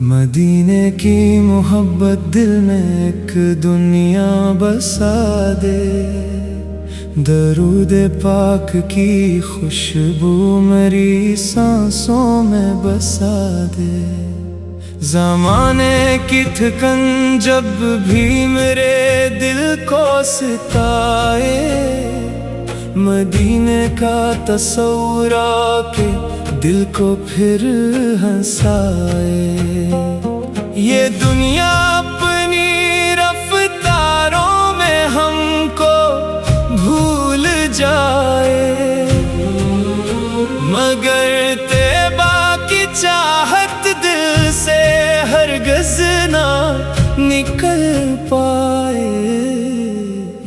مدینے کی محبت دل میں ایک دنیا بسا دے، درود پاک کی خوشبو میری سانسوں میں بسا دے۔ زمانے کی تھکن جب بھی میرے دل کو ستائے، مدینے کا تصور آ کے دل کو پھر ہنسائے۔ یہ دنیا اپنی رفتاروں میں ہم کو بھول جائے، مگر طیبہ کی چاہت دل سے ہرگز نہ نکل پائے۔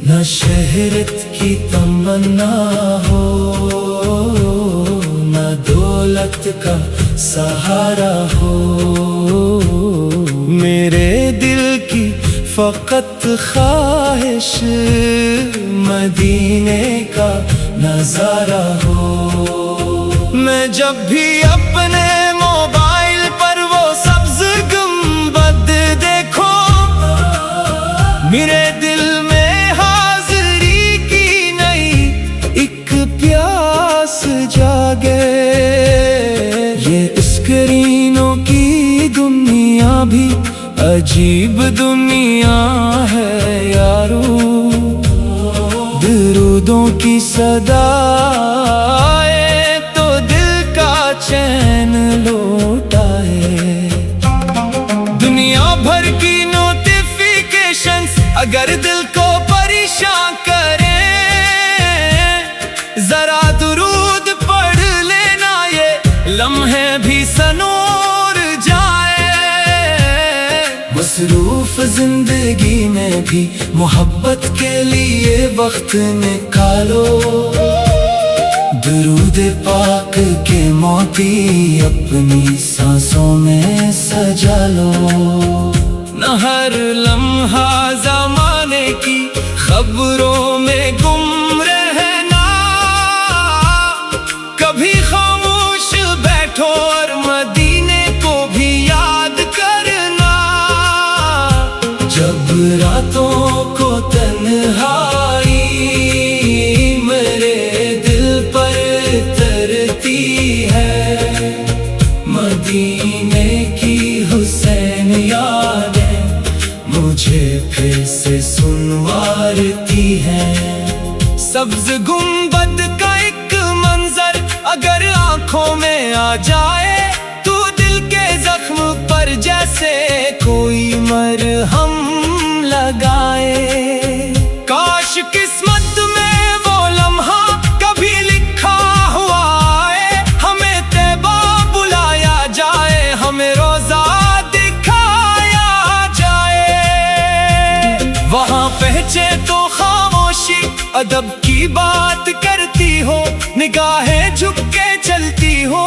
نہ شہرت کی تمنا ہو، نہ دولت کا سہارا ہو، میرے دل کی فقط خواہش مدینے کا نظارہ ہو۔ میں جب بھی اپنے موبائل پر وہ سبز گنبد دیکھوں، میرے دل میں حاضری کی نئی ایک پیاس جاگے۔ یہ اسکرینوں کی دنیا بھی عجیب دنیا ہے یارو، درودوں کی صدائے تو دل کا چین لوٹائے۔ دنیا بھر کی نوٹیفیکیشنز اگر دل کو پریشان کریں، ذرا درود پڑھ لینا، یہ لمحے بھی سنور جائے۔ مصروف زندگی میں بھی محبت کے لیے وقت نکالو، درود پاک کے موتی اپنی سانسوں میں سجا لو۔ نہ ہر لمحہ زمانے کی خبروں میں گم رہنا، کبھی خاموش بیٹھو اور مدینے کو بھی یاد کرنا۔ جب راتوں کو تنہائی میرے دل پر ترتی ہے، مدینے کی حسین یادیں مجھے پھر سے سنوارتی ہیں۔ سبز گنبد کا ایک منظر اگر آنکھوں میں آ جائے، تو دل کے زخم پر جیسے کوئی مرہم لگائے۔ کاش قسمت میں وہ لمحہ کبھی لکھا ہوا ہے، ہمیں طیبہ بلایا جائے، ہمیں روزہ دکھایا جائے۔ وہاں پہنچے تو خاموشی ادب کی بات کرتی ہو، نگاہیں جھک کے چلتی ہو،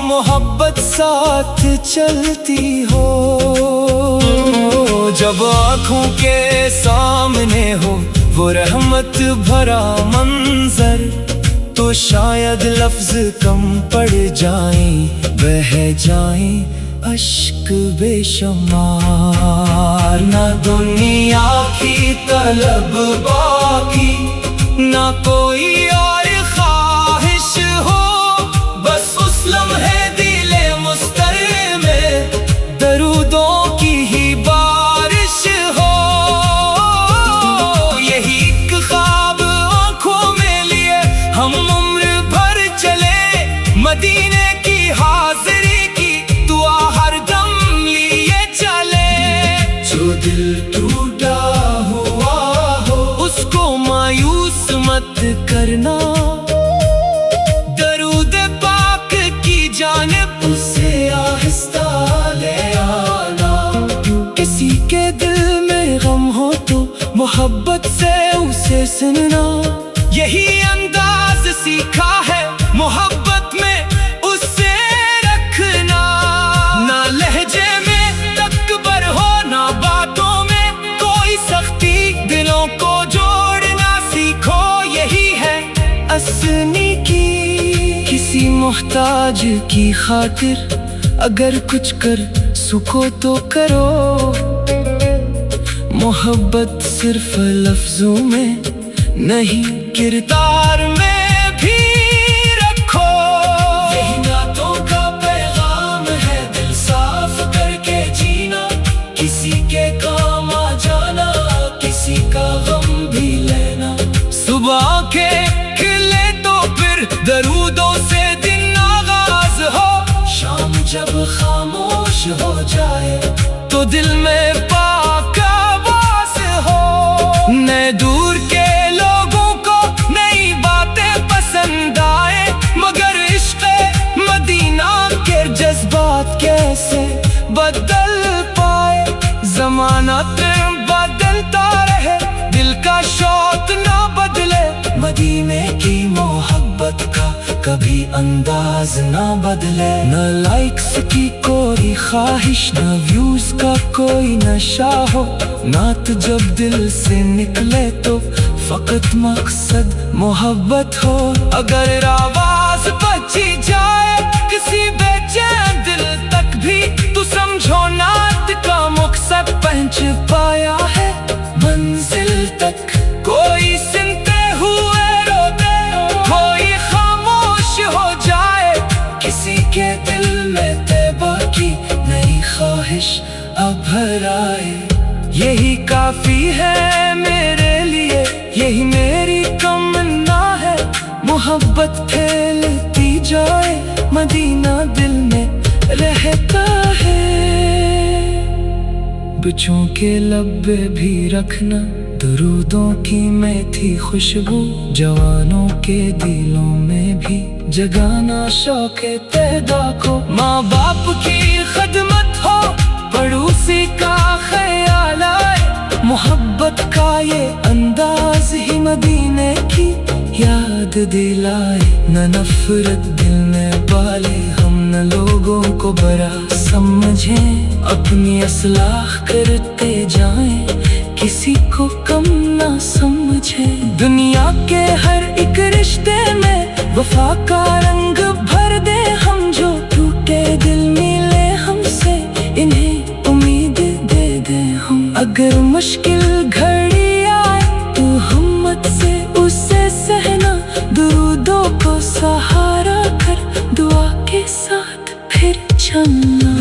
محبت ساتھ چلتی ہو۔ جب آنکھوں کے سامنے ہو وہ رحمت بھرا منظر، تو شاید لفظ کم پڑ جائیں، بہہ جائیں اشک بے شمار۔ نہ دنیا کی طلب باقی، نہ کوئی اور خواہش ہو، بس اس لمحے دل مستر میں درودوں کی ہی بارش ہو۔ یہی ایک خواب آنکھوں میں لیے ہم عمر بھر چلے، مدینے کی حاضری کی دعا ہر دم لیے چلے۔ جو دل ٹوٹا ہوا ہو اس کو مایوس مت کرنا، درود پاک کی جانب اسے آہستہ لے آنا۔ کسی کے دل میں غم ہو تو محبت سے اسے سننا، یہی انداز سیکھا ہے محبت میں اسے رکھنا۔ نہ لہجے میں تکبر ہو، نہ باتوں میں کوئی سختی، دلوں کو محتاج کی خاطر اگر کچھ کر سکو تو کرو. محبت صرف لفظوں میں نہیں کردار میں بھی رکھو. یہی نعتوں کا پیغام ہے دل صاف کر کے جینا. کسی کے کام آ جانا کسی کا غم بھی لینا. صبح آنکھیں کھلے تو پھر درودوں سے دن آغاز ہو. شام جب خاموش ہو جائے تو دل میں پاک آواز ہو. نئے دور کے لوگوں کو نئی باتیں پسند آئے مگر عشق مدینہ کے جذبات کیسے بدل پائے. زمانہ بدلتا رہے دل کا شوق نہ بدلے. مدینے کی محبت کا کبھی انداز نہ بدلے. نہ لائکس کی کوئی خواہش نہ ویوز کا کوئی نشہ ہو. نعت جب دل سے نکلے تو فقط مقصد محبت ہو. اگر آواز بچی جائے کسی بے چین دل تک بھی تو سمجھو نعت کا مقصد پہنچ پایا ہے منزل تک. کوئی سنتے ہوئے رو دے کوئی خاموش ہو جائے. کسی کے دل میں طیبہ کی نئی خواہش اب بھر آئے. یہی کافی ہے میرے لیے یہی میری تمنا ہے. محبت پھیلتی جائے مدینہ دل میں رہتا ہے. بچوں کے لب بھی رکھنا درودوں کی میٹھی خوشبو. جوانوں کے دلوں میں بھی جگانا شوق پیدا کو. ماں باپ کی خدمت ہو پڑوسی کا خیال آئے. محبت کا یہ انداز ہی مدینے کی یاد دلائے. نہ نفرت دل میں پالے ہم نہ لوگوں کو برا سمجھیں. اپنی اصلاح کرتے جائیں کسی کو کم نہ سمجھیں. دنیا کے ہر ایک رشتے میں وفا کا رنگ بھر دے ہم. جو ٹوٹے دل ملے ہم سے انہیں امید دے دیں ہم. اگر مشکل گھڑی آئے تو ہمت سے اسے سہنا. درودوں کو سہارا کر دعا کے ساتھ پھر چلنا.